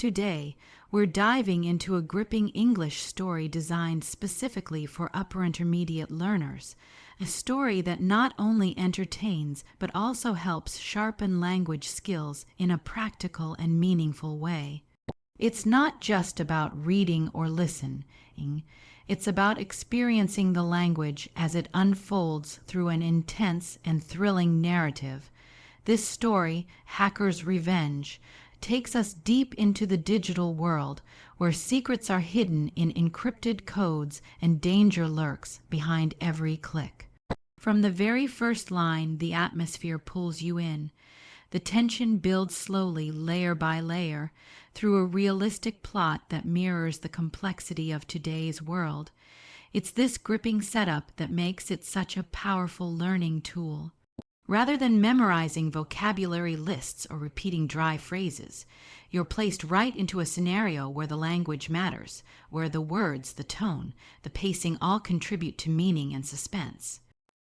Today, we're diving into a gripping English story designed specifically for upper intermediate learners, a story that not only entertains but also helps sharpen language skills in a practical and meaningful way. It's not just about reading or listening, it's about experiencing the language as it unfolds through an intense and thrilling narrative. This story, Hacker's Revenge, takes us deep into the digital world where secrets are hidden in encrypted codes and danger lurks behind every click. From the very first line, the atmosphere pulls you in. The tension builds slowly, layer by layer, through a realistic plot that mirrors the complexity of today's world. It's this gripping setup that makes it such a powerful learning tool. Rather than memorizing vocabulary lists or repeating dry phrases, you're placed right into a scenario where the language matters, where the words, the tone, the pacing all contribute to meaning and suspense.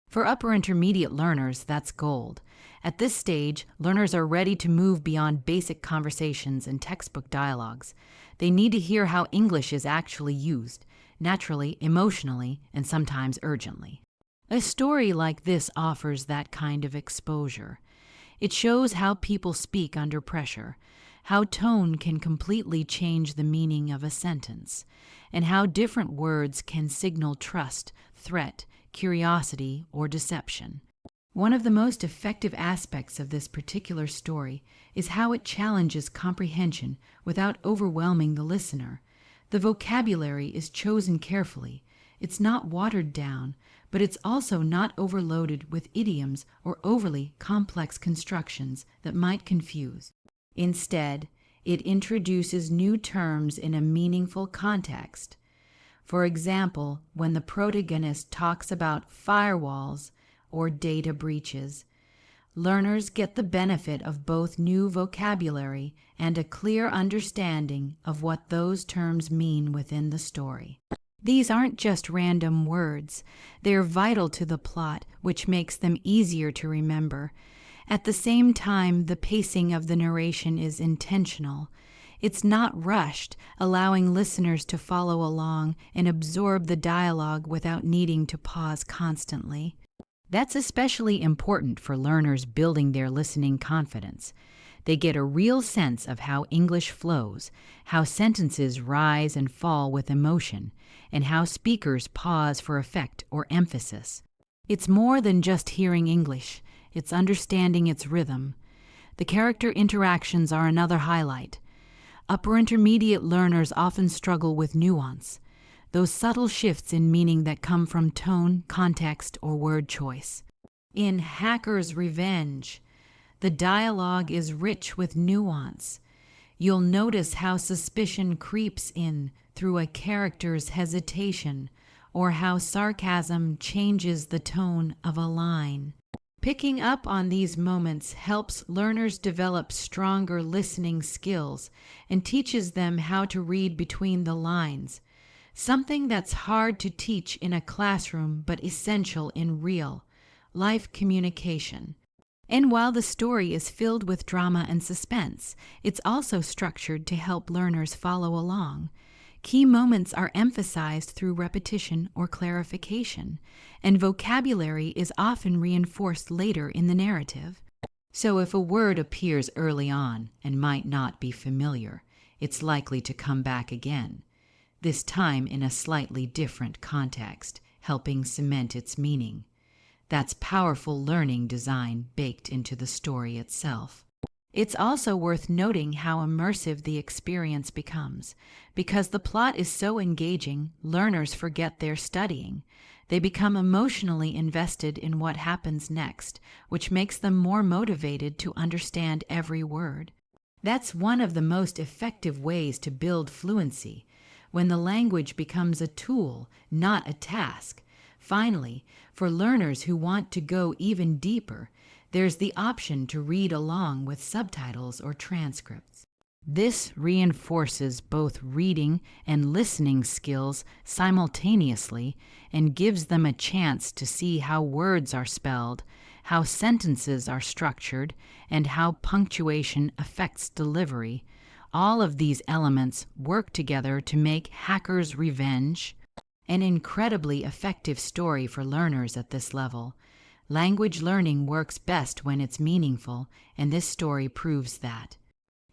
For upper intermediate learners, that's gold. At this stage, learners are ready to move beyond basic conversations and textbook dialogues. They need to hear how English is actually used, naturally, emotionally, and sometimes urgently. A story like this offers that kind of exposure. It shows how people speak under pressure, how tone can completely change the meaning of a sentence, and how different words can signal trust, threat, curiosity, or deception. One of the most effective aspects of this particular story is how it challenges comprehension without overwhelming the listener. The vocabulary is chosen carefully. It's not watered down, but it's also not overloaded with idioms or overly complex constructions that might confuse. Instead, it introduces new terms in a meaningful context. For example, when the protagonist talks about firewalls or data breaches, learners get the benefit of both new vocabulary and a clear understanding of what those terms mean within the story. These aren't just random words. They're vital to the plot, which makes them easier to remember. At the same time, the pacing of the narration is intentional. It's not rushed, allowing listeners to follow along and absorb the dialogue without needing to pause constantly. That's especially important for learners building their listening confidence. They get a real sense of how English flows, how sentences rise and fall with emotion, and how speakers pause for effect or emphasis. It's more than just hearing English, it's understanding its rhythm. The character interactions are another highlight. Upper intermediate learners often struggle with nuance, those subtle shifts in meaning that come from tone, context, or word choice. In Hacker's Revenge, the dialogue is rich with nuance. You'll notice how suspicion creeps in through a character's hesitation, or how sarcasm changes the tone of a line. Picking up on these moments helps learners develop stronger listening skills and teaches them how to read between the lines, something that's hard to teach in a classroom but essential in real-life communication. And while the story is filled with drama and suspense, it's also structured to help learners follow along. Key moments are emphasized through repetition or clarification, and vocabulary is often reinforced later in the narrative. So if a word appears early on and might not be familiar, it's likely to come back again, this time in a slightly different context, helping cement its meaning. That's powerful learning design baked into the story itself. It's also worth noting how immersive the experience becomes. Because the plot is so engaging, learners forget they're studying. They become emotionally invested in what happens next, which makes them more motivated to understand every word. That's one of the most effective ways to build fluency, when the language becomes a tool, not a task. Finally, for learners who want to go even deeper, there's the option to read along with subtitles or transcripts. This reinforces both reading and listening skills simultaneously and gives them a chance to see how words are spelled, how sentences are structured, and how punctuation affects delivery, All of these elements work together to make Hacker's Revenge an incredibly effective story for learners at this level. Language learning works best when it's meaningful, and this story proves that.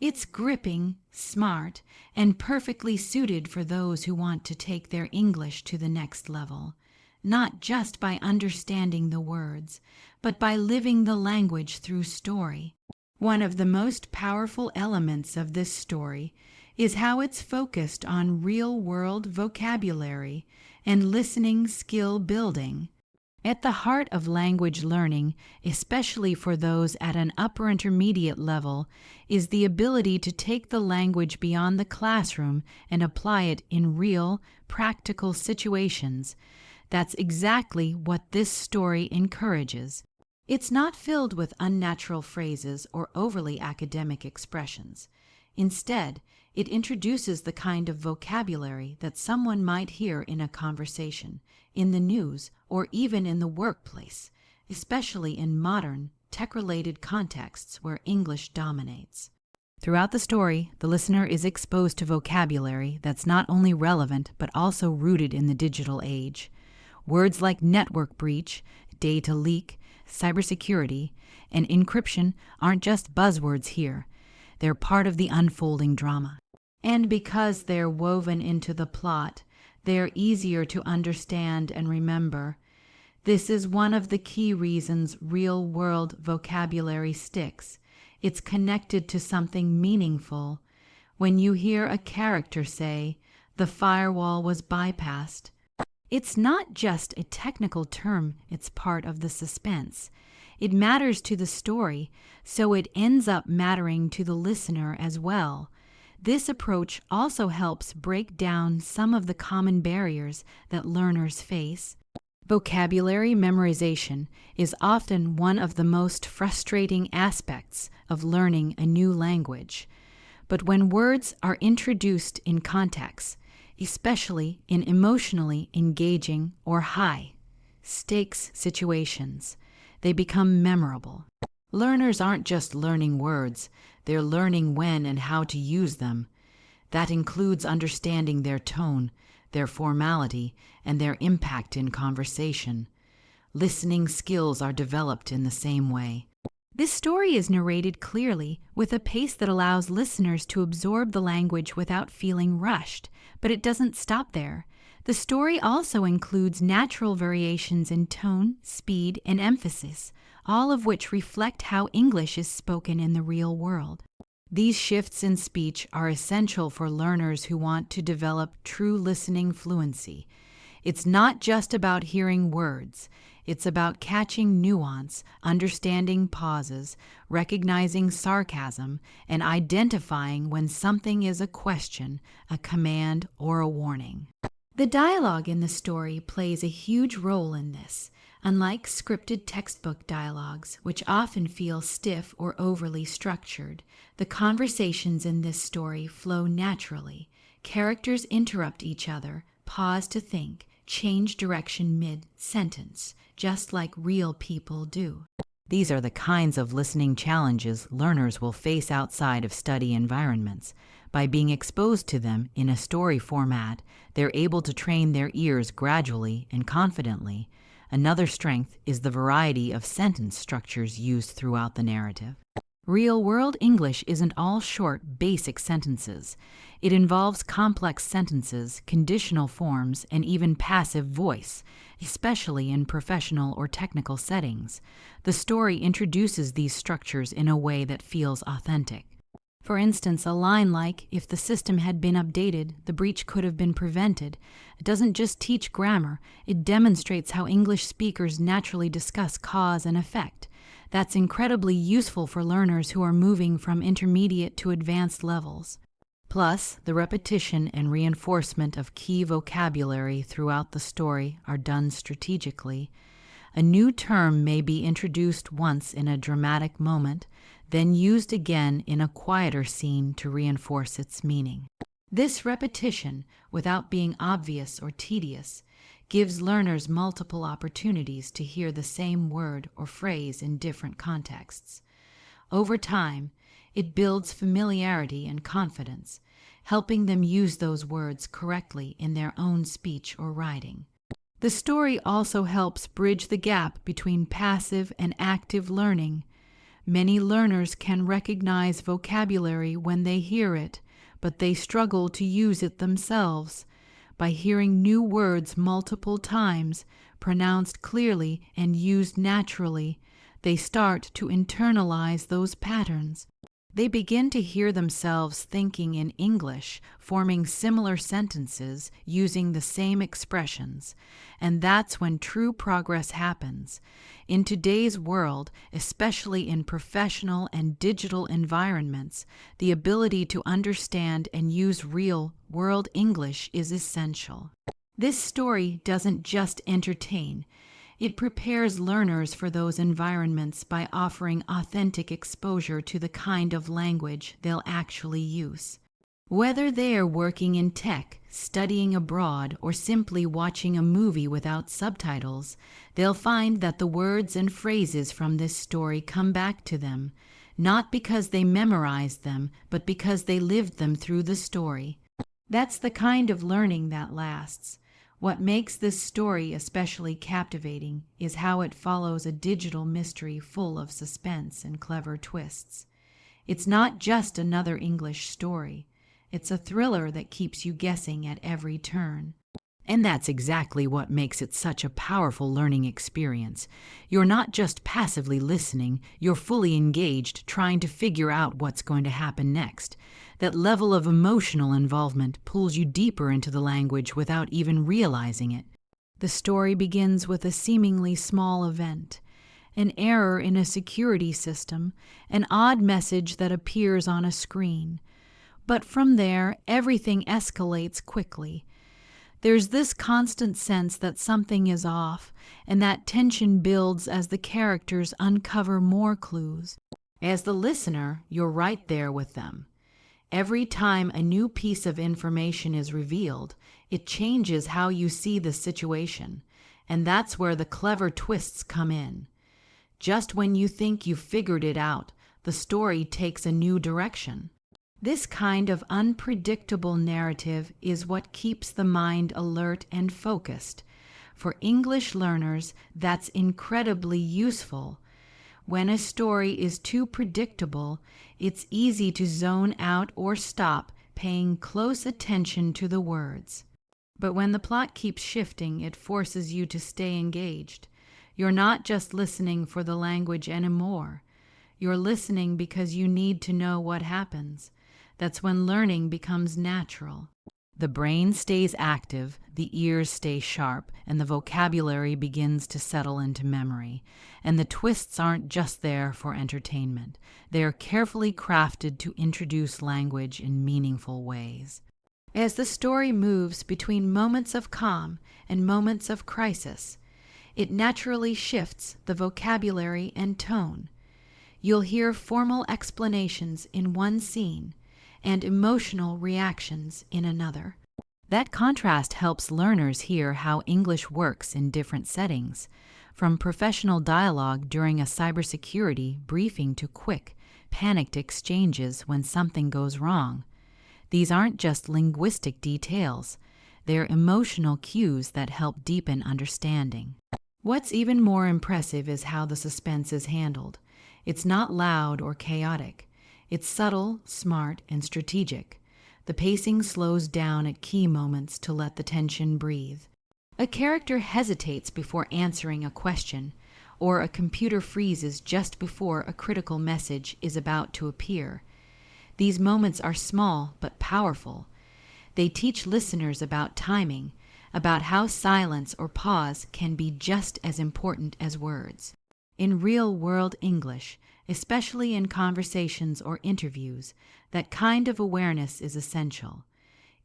It's gripping, smart, and perfectly suited for those who want to take their English to the next level, not just by understanding the words, but by living the language through story. One of the most powerful elements of this story is how it's focused on real-world vocabulary and listening skill building. At the heart of language learning, especially for those at an upper intermediate level, is the ability to take the language beyond the classroom and apply it in real, practical situations. That's exactly what this story encourages. It's not filled with unnatural phrases or overly academic expressions. Instead, it introduces the kind of vocabulary that someone might hear in a conversation, in the news, or even in the workplace, especially in modern, tech-related contexts where English dominates. Throughout the story, the listener is exposed to vocabulary that's not only relevant but also rooted in the digital age. Words like network breach, data leak, cybersecurity, and encryption aren't just buzzwords here. They're part of the unfolding drama. And because they're woven into the plot, they're easier to understand and remember. This is one of the key reasons real-world vocabulary sticks. It's connected to something meaningful. When you hear a character say, "The firewall was bypassed," it's not just a technical term, it's part of the suspense. It matters to the story, so it ends up mattering to the listener as well. This approach also helps break down some of the common barriers that learners face. Vocabulary memorization is often one of the most frustrating aspects of learning a new language. But when words are introduced in context, especially in emotionally engaging or high-stakes situations, they become memorable. Learners aren't just learning words, they're learning when and how to use them. That includes understanding their tone, their formality, and their impact in conversation. Listening skills are developed in the same way. This story is narrated clearly, with a pace that allows listeners to absorb the language without feeling rushed, but it doesn't stop there. The story also includes natural variations in tone, speed, and emphasis, all of which reflect how English is spoken in the real world. These shifts in speech are essential for learners who want to develop true listening fluency. It's not just about hearing words. It's about catching nuance, understanding pauses, recognizing sarcasm, and identifying when something is a question, a command, or a warning. The dialogue in the story plays a huge role in this. Unlike scripted textbook dialogues, which often feel stiff or overly structured, the conversations in this story flow naturally. Characters interrupt each other, pause to think, change direction mid-sentence, just like real people do. These are the kinds of listening challenges learners will face outside of study environments. By being exposed to them in a story format, they're able to train their ears gradually and confidently. Another strength is the variety of sentence structures used throughout the narrative. Real-world English isn't all short, basic sentences. It involves complex sentences, conditional forms, and even passive voice, especially in professional or technical settings. The story introduces these structures in a way that feels authentic. For instance, a line like, "If the system had been updated, the breach could have been prevented," it doesn't just teach grammar, it demonstrates how English speakers naturally discuss cause and effect. That's incredibly useful for learners who are moving from intermediate to advanced levels. Plus, the repetition and reinforcement of key vocabulary throughout the story are done strategically. A new term may be introduced once in a dramatic moment, then used again in a quieter scene to reinforce its meaning. This repetition, without being obvious or tedious, gives learners multiple opportunities to hear the same word or phrase in different contexts. Over time, It builds familiarity and confidence, helping them use those words correctly in their own speech or writing. The story also helps bridge the gap between passive and active learning. Many learners can recognize vocabulary when they hear it, but they struggle to use it themselves. By hearing new words multiple times, pronounced clearly and used naturally, they start to internalize those patterns. They begin to hear themselves thinking in English, forming similar sentences, using the same expressions, and that's when true progress happens. In today's world, especially in professional and digital environments, the ability to understand and use real-world English is essential. This story doesn't just entertain. It prepares learners for those environments by offering authentic exposure to the kind of language they'll actually use. Whether they are working in tech, studying abroad, or simply watching a movie without subtitles, they'll find that the words and phrases from this story come back to them, not because they memorized them, but because they lived them through the story. That's the kind of learning that lasts. What makes this story especially captivating is how it follows a digital mystery full of suspense and clever twists. It's not just another English story. It's a thriller that keeps you guessing at every turn. And that's exactly what makes it such a powerful learning experience. You're not just passively listening, you're fully engaged, trying to figure out what's going to happen next. That level of emotional involvement pulls you deeper into the language without even realizing it. The story begins with a seemingly small event, an error in a security system, an odd message that appears on a screen. But from there, everything escalates quickly. There's this constant sense that something is off, and that tension builds as the characters uncover more clues. As the listener, you're right there with them. Every time a new piece of information is revealed, it changes how you see the situation, and that's where the clever twists come in. Just when you think you've figured it out, the story takes a new direction. This kind of unpredictable narrative is what keeps the mind alert and focused. For English learners, that's incredibly useful. When a story is too predictable, it's easy to zone out or stop paying close attention to the words. But when the plot keeps shifting, it forces you to stay engaged. You're not just listening for the language anymore. You're listening because you need to know what happens. That's when learning becomes natural. The brain stays active, the ears stay sharp, and the vocabulary begins to settle into memory. And the twists aren't just there for entertainment. They are carefully crafted to introduce language in meaningful ways. As the story moves between moments of calm and moments of crisis, it naturally shifts the vocabulary and tone. You'll hear formal explanations in one scene and emotional reactions in another. That contrast helps learners hear how English works in different settings, from professional dialogue during a cybersecurity briefing to quick, panicked exchanges when something goes wrong. These aren't just linguistic details, they're emotional cues that help deepen understanding. What's even more impressive is how the suspense is handled. It's not loud or chaotic. It's subtle, smart, and strategic. The pacing slows down at key moments to let the tension breathe. A character hesitates before answering a question, or a computer freezes just before a critical message is about to appear. These moments are small but powerful. They teach listeners about timing, about how silence or pause can be just as important as words. In real-world English, especially in conversations or interviews, that kind of awareness is essential.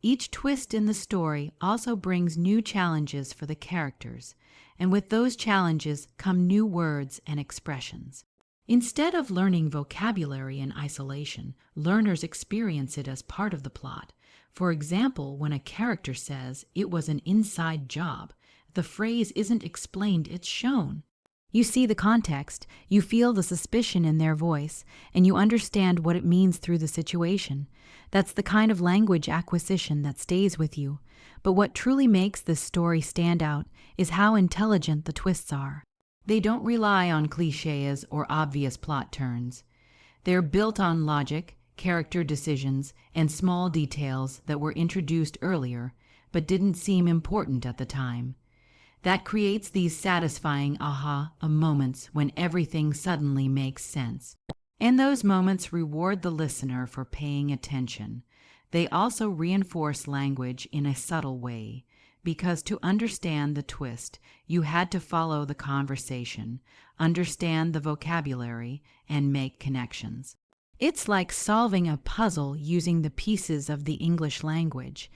Each twist in the story also brings new challenges for the characters, and with those challenges come new words and expressions. Instead of learning vocabulary in isolation, learners experience it as part of the plot. For example, when a character says, "It was an inside job," the phrase isn't explained, it's shown. You see the context, you feel the suspicion in their voice, and you understand what it means through the situation. That's the kind of language acquisition that stays with you. But what truly makes this story stand out is how intelligent the twists are. They don't rely on clichés or obvious plot turns. They're built on logic, character decisions, and small details that were introduced earlier but didn't seem important at the time. That creates these satisfying aha moments when everything suddenly makes sense. And those moments reward the listener for paying attention. They also reinforce language in a subtle way, because to understand the twist, you had to follow the conversation, understand the vocabulary, and make connections. It's like solving a puzzle using the pieces of the English language.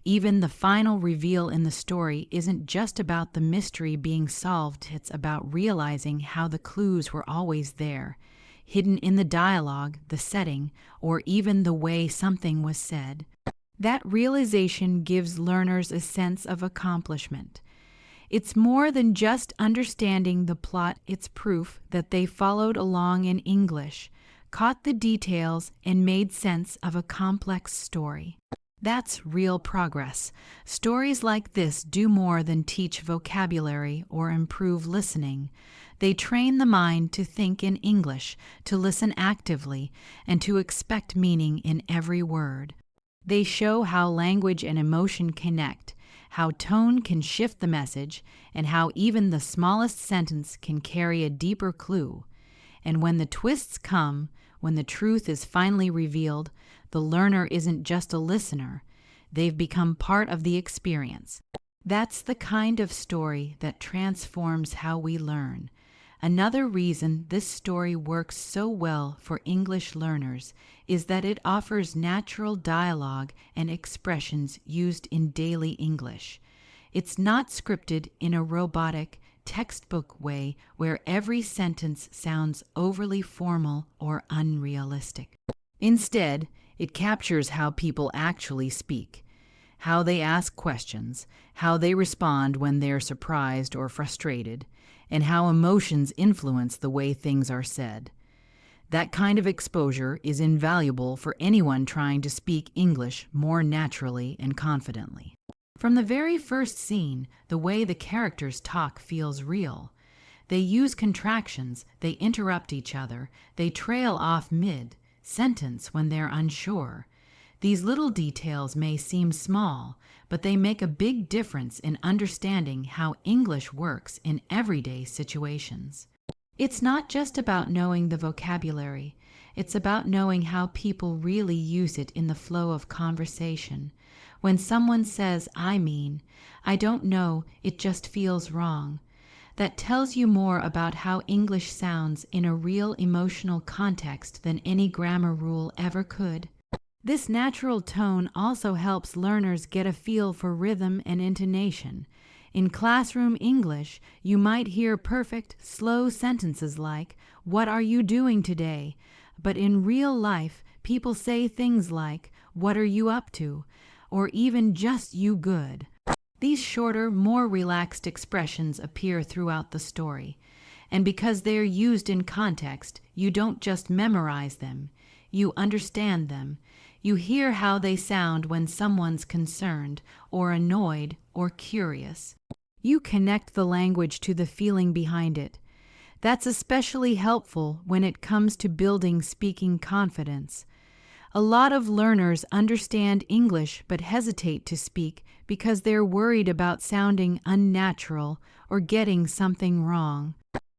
Even the final reveal in the story isn't just about the mystery being solved, it's about realizing how the clues were always there, hidden in the dialogue, the setting, or even the way something was said. That realization gives learners a sense of accomplishment. It's more than just understanding the plot, it's proof that they followed along in English, caught the details, and made sense of a complex story. That's real progress. Stories like this do more than teach vocabulary or improve listening. They train the mind to think in English, to listen actively, and to expect meaning in every word. They show how language and emotion connect, how tone can shift the message, and how even the smallest sentence can carry a deeper clue. And when the twists come, when the truth is finally revealed, the learner isn't just a listener. They've become part of the experience. That's the kind of story that transforms how we learn. Another reason this story works so well for English learners is that it offers natural dialogue and expressions used in daily English. It's not scripted in a robotic, textbook way where every sentence sounds overly formal or unrealistic. Instead, it captures how people actually speak, how they ask questions, how they respond when they're surprised or frustrated, and how emotions influence the way things are said. That kind of exposure is invaluable for anyone trying to speak English more naturally and confidently. From the very first scene, the way the characters talk feels real. They use contractions, they interrupt each other, they trail off mid-sentence when they're unsure. These little details may seem small, but they make a big difference in understanding how English works in everyday situations. It's not just about knowing the vocabulary. It's about knowing how people really use it in the flow of conversation. When someone says, "I mean," "I don't know, it just feels wrong," that tells you more about how English sounds in a real emotional context than any grammar rule ever could. This natural tone also helps learners get a feel for rhythm and intonation. In classroom English, you might hear perfect, slow sentences like, "What are you doing today?" But in real life, people say things like, "What are you up to?" or even just "you good." These shorter, more relaxed expressions appear throughout the story. And because they're used in context, you don't just memorize them. You understand them. You hear how they sound when someone's concerned, or annoyed, or curious. You connect the language to the feeling behind it. That's especially helpful when it comes to building speaking confidence. A lot of learners understand English but hesitate to speak because they're worried about sounding unnatural or getting something wrong.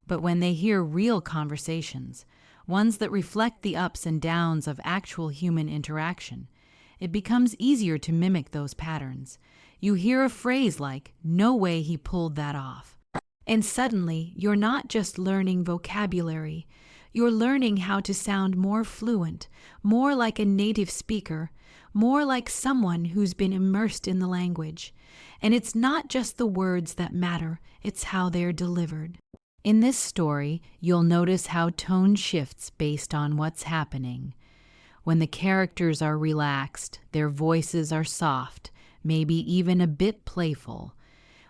But when they hear real conversations, ones that reflect the ups and downs of actual human interaction, it becomes easier to mimic those patterns. You hear a phrase like, "No way he pulled that off." And suddenly, you're not just learning vocabulary. You're learning how to sound more fluent, more like a native speaker, more like someone who's been immersed in the language. And it's not just the words that matter, it's how they're delivered. In this story, you'll notice how tone shifts based on what's happening. When the characters are relaxed, their voices are soft, maybe even a bit playful.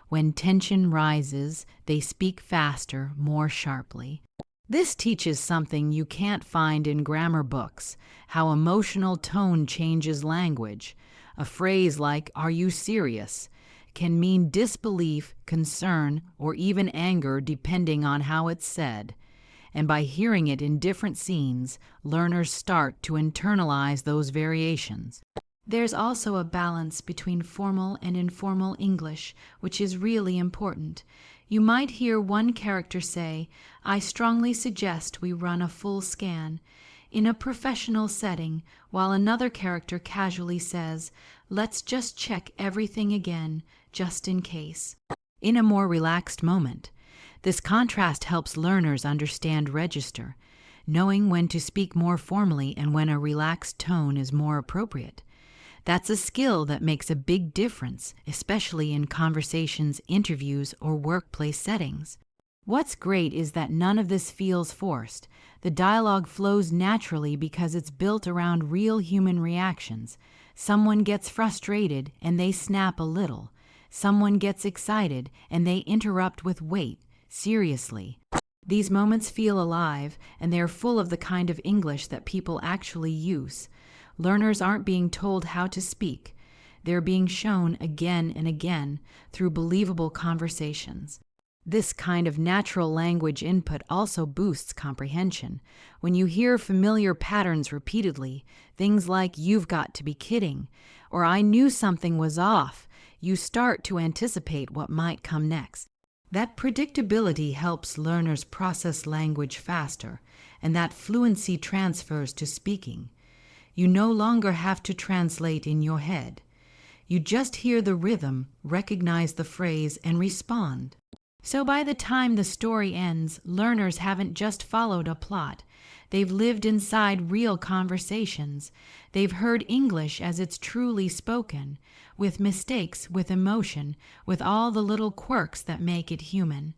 When tension rises, they speak faster, more sharply. This teaches something you can't find in grammar books, how emotional tone changes language. A phrase like, "Are you serious?" can mean disbelief, concern, or even anger depending on how it's said. And by hearing it in different scenes, learners start to internalize those variations. There's also a balance between formal and informal English, which is really important. You might hear one character say, "I strongly suggest we run a full scan," in a professional setting, while another character casually says, "Let's just check everything again, just in case," in a more relaxed moment. This contrast helps learners understand register, knowing when to speak more formally and when a relaxed tone is more appropriate. That's a skill that makes a big difference, especially in conversations, interviews, or workplace settings. What's great is that none of this feels forced. The dialogue flows naturally because it's built around real human reactions. Someone gets frustrated and they snap a little. Someone gets excited and they interrupt with, "Wait, seriously." These moments feel alive, and they're full of the kind of English that people actually use. Learners aren't being told how to speak. They're being shown again and again through believable conversations. This kind of natural language input also boosts comprehension. When you hear familiar patterns repeatedly, things like "you've got to be kidding" or "I knew something was off," you start to anticipate what might come next. That predictability helps learners process language faster, and that fluency transfers to speaking. You no longer have to translate in your head. You just hear the rhythm, recognize the phrase, and respond. So by the time the story ends, learners haven't just followed a plot. They've lived inside real conversations. They've heard English as it's truly spoken, with mistakes, with emotion, with all the little quirks that make it human.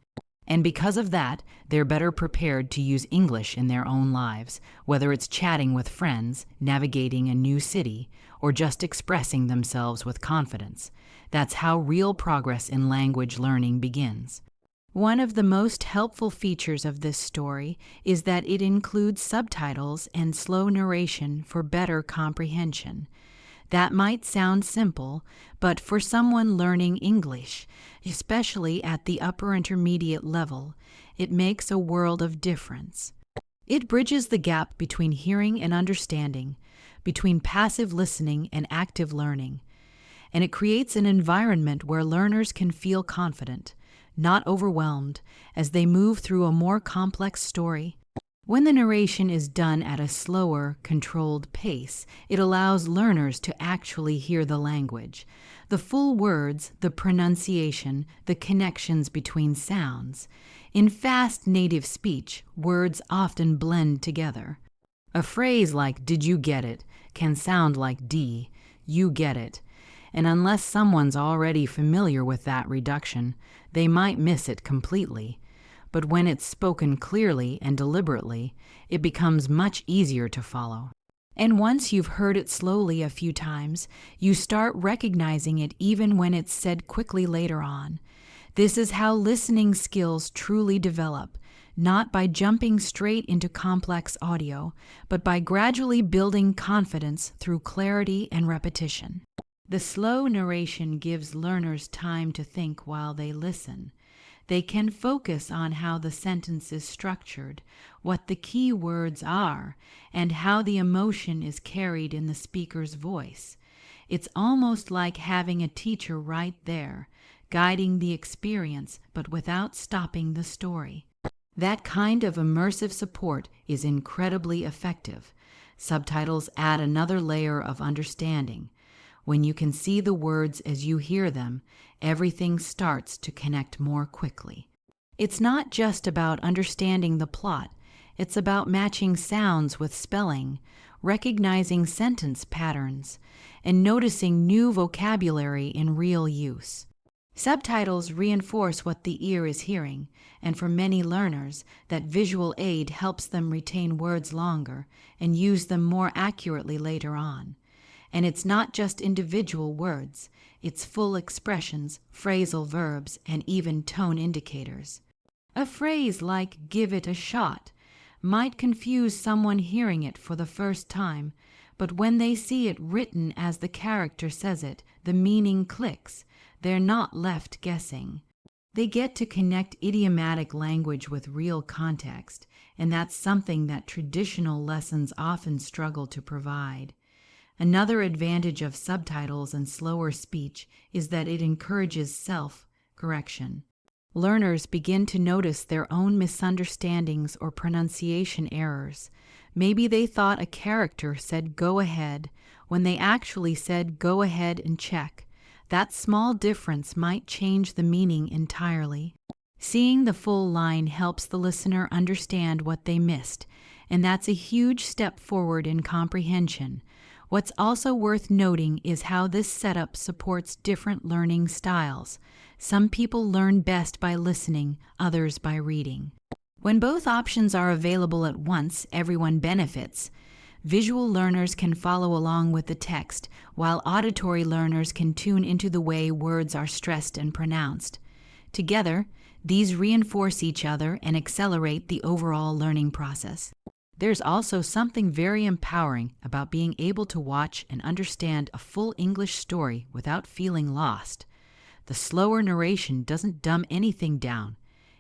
And because of that, they're better prepared to use English in their own lives, whether it's chatting with friends, navigating a new city, or just expressing themselves with confidence. That's how real progress in language learning begins. One of the most helpful features of this story is that it includes subtitles and slow narration for better comprehension. That might sound simple, but for someone learning English, especially at the upper intermediate level, it makes a world of difference. It bridges the gap between hearing and understanding, between passive listening and active learning, and it creates an environment where learners can feel confident, not overwhelmed, as they move through a more complex story. When the narration is done at a slower, controlled pace, it allows learners to actually hear the language, the full words, the pronunciation, the connections between sounds. In fast native speech, words often blend together. A phrase like "did you get it" can sound like "d, you get it," and unless someone's already familiar with that reduction, they might miss it completely. But when it's spoken clearly and deliberately, it becomes much easier to follow. And once you've heard it slowly a few times, you start recognizing it even when it's said quickly later on. This is how listening skills truly develop, not by jumping straight into complex audio, but by gradually building confidence through clarity and repetition. The slow narration gives learners time to think while they listen. They can focus on how the sentence is structured, what the key words are, and how the emotion is carried in the speaker's voice. It's almost like having a teacher right there, guiding the experience, but without stopping the story. That kind of immersive support is incredibly effective. Subtitles add another layer of understanding. When you can see the words as you hear them, everything starts to connect more quickly. It's not just about understanding the plot. It's about matching sounds with spelling, recognizing sentence patterns, and noticing new vocabulary in real use. Subtitles reinforce what the ear is hearing, and for many learners, that visual aid helps them retain words longer and use them more accurately later on. And it's not just individual words, it's full expressions, phrasal verbs, and even tone indicators. A phrase like "give it a shot" might confuse someone hearing it for the first time, but when they see it written as the character says it, the meaning clicks. They're not left guessing. They get to connect idiomatic language with real context, and that's something that traditional lessons often struggle to provide. Another advantage of subtitles and slower speech is that it encourages self-correction. Learners begin to notice their own misunderstandings or pronunciation errors. Maybe they thought a character said "go ahead" when they actually said "go ahead and check." That small difference might change the meaning entirely. Seeing the full line helps the listener understand what they missed, and that's a huge step forward in comprehension. What's also worth noting is how this setup supports different learning styles. Some people learn best by listening, others by reading. When both options are available at once, everyone benefits. Visual learners can follow along with the text, while auditory learners can tune into the way words are stressed and pronounced. Together, these reinforce each other and accelerate the overall learning process. There's also something very empowering about being able to watch and understand a full English story without feeling lost. The slower narration doesn't dumb anything down.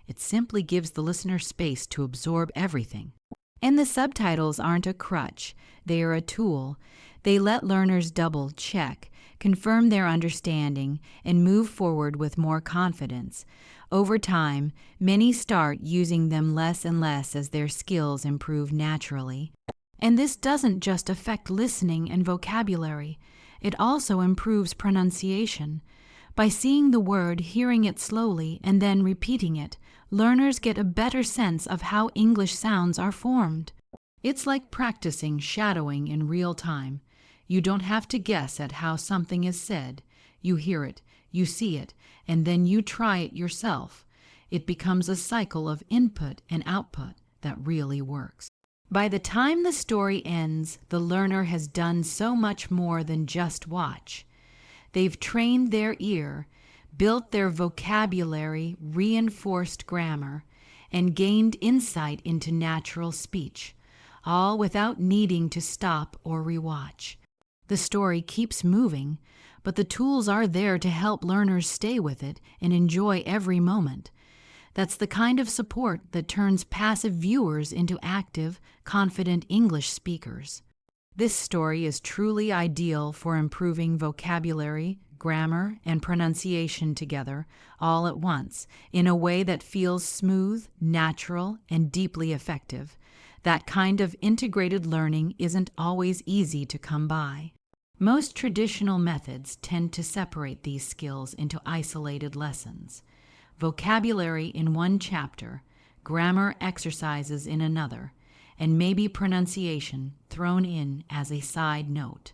It simply gives the listener space to absorb everything. And the subtitles aren't a crutch. They are a tool. They let learners double-check, confirm their understanding, and move forward with more confidence. Over time, many start using them less and less as their skills improve naturally. And this doesn't just affect listening and vocabulary. It also improves pronunciation. By seeing the word, hearing it slowly, and then repeating it, learners get a better sense of how English sounds are formed. It's like practicing shadowing in real time. You don't have to guess at how something is said. You hear it, you see it, and then you try it yourself. It becomes a cycle of input and output that really works. By the time the story ends, the learner has done so much more than just watch. They've trained their ear, built their vocabulary, reinforced grammar, and gained insight into natural speech, all without needing to stop or rewatch. The story keeps moving, but the tools are there to help learners stay with it and enjoy every moment. That's the kind of support that turns passive viewers into active, confident English speakers. This story is truly ideal for improving vocabulary, grammar, and pronunciation together, all at once, in a way that feels smooth, natural, and deeply effective. That kind of integrated learning isn't always easy to come by. Most traditional methods tend to separate these skills into isolated lessons. Vocabulary in one chapter, grammar exercises in another, and maybe pronunciation thrown in as a side note.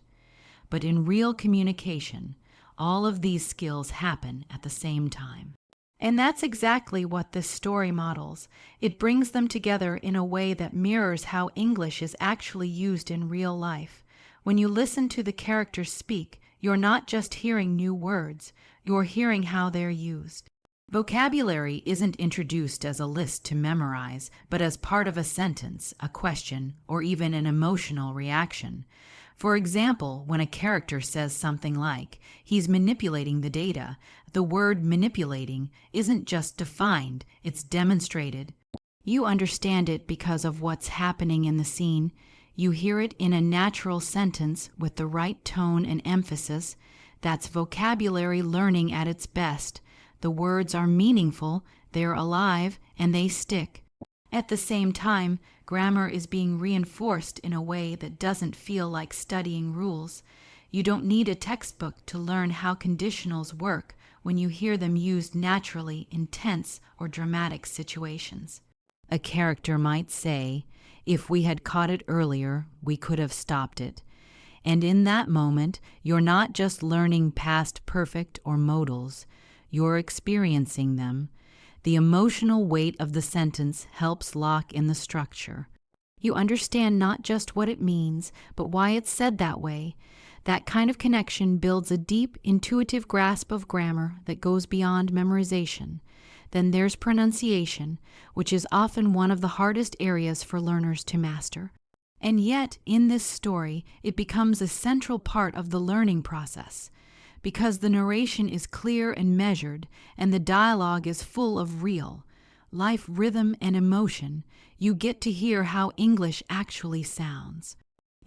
But in real communication, all of these skills happen at the same time. And that's exactly what this story models. It brings them together in a way that mirrors how English is actually used in real life. When you listen to the characters speak, you're not just hearing new words, you're hearing how they're used. Vocabulary isn't introduced as a list to memorize, but as part of a sentence, a question, or even an emotional reaction. For example, when a character says something like, "He's manipulating the data," the word manipulating isn't just defined, it's demonstrated. You understand it because of what's happening in the scene. You hear it in a natural sentence with the right tone and emphasis. That's vocabulary learning at its best. The words are meaningful, they're alive, and they stick. At the same time, grammar is being reinforced in a way that doesn't feel like studying rules. You don't need a textbook to learn how conditionals work when you hear them used naturally in tense or dramatic situations. A character might say, "If we had caught it earlier, we could have stopped it." And in that moment, you're not just learning past perfect or modals. You're experiencing them. The emotional weight of the sentence helps lock in the structure. You understand not just what it means, but why it's said that way. That kind of connection builds a deep, intuitive grasp of grammar that goes beyond memorization. Then there's pronunciation, which is often one of the hardest areas for learners to master. And yet, in this story, it becomes a central part of the learning process. Because the narration is clear and measured, and the dialogue is full of real life, rhythm, and emotion, you get to hear how English actually sounds.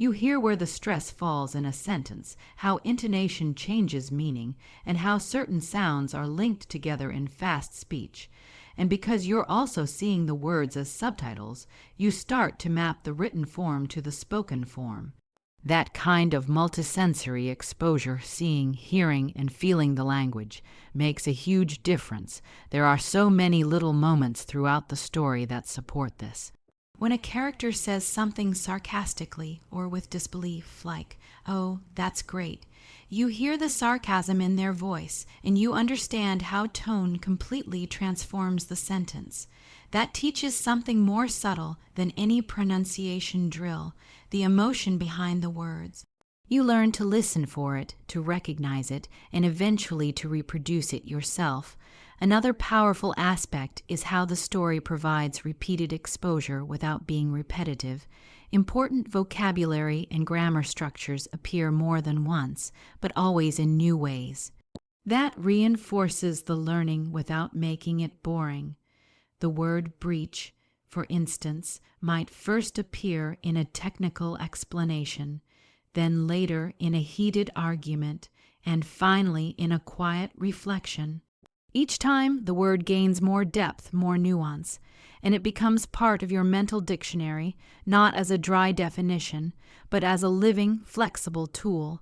You hear where the stress falls in a sentence, how intonation changes meaning, and how certain sounds are linked together in fast speech. And because you're also seeing the words as subtitles, you start to map the written form to the spoken form. That kind of multisensory exposure, seeing, hearing, and feeling the language, makes a huge difference. There are so many little moments throughout the story that support this. When a character says something sarcastically or with disbelief, like, "Oh, that's great," you hear the sarcasm in their voice, and you understand how tone completely transforms the sentence. That teaches something more subtle than any pronunciation drill, the emotion behind the words. You learn to listen for it, to recognize it, and eventually to reproduce it yourself. Another powerful aspect is how the story provides repeated exposure without being repetitive. Important vocabulary and grammar structures appear more than once, but always in new ways. That reinforces the learning without making it boring. The word breach, for instance, might first appear in a technical explanation, then later in a heated argument, and finally in a quiet reflection. Each time, the word gains more depth, more nuance, and it becomes part of your mental dictionary, not as a dry definition, but as a living, flexible tool.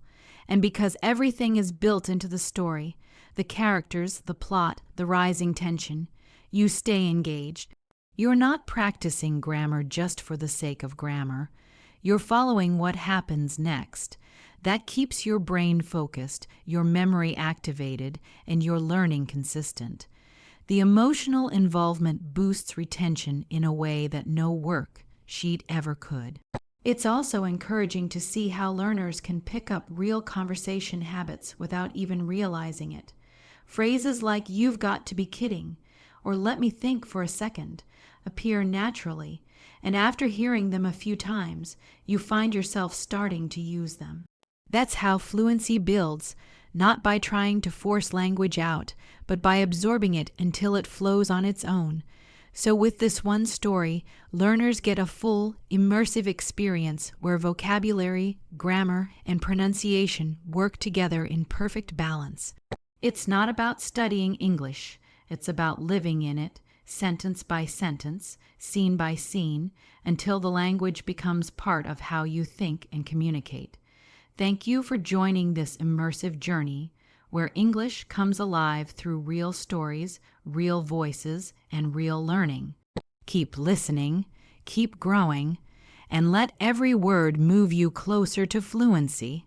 And because everything is built into the story, the characters, the plot, the rising tension, you stay engaged. You're not practicing grammar just for the sake of grammar. You're following what happens next. That keeps your brain focused, your memory activated, and your learning consistent. The emotional involvement boosts retention in a way that no worksheet ever could. It's also encouraging to see how learners can pick up real conversation habits without even realizing it. Phrases like "you've got to be kidding," or "let me think for a second," appear naturally, and after hearing them a few times, you find yourself starting to use them. That's how fluency builds, not by trying to force language out, but by absorbing it until it flows on its own. So with this one story, learners get a full, immersive experience where vocabulary, grammar, and pronunciation work together in perfect balance. It's not about studying English. It's about living in it, sentence by sentence, scene by scene, until the language becomes part of how you think and communicate. Thank you for joining this immersive journey where English comes alive through real stories, real voices, and real learning. Keep listening, keep growing, and let every word move you closer to fluency.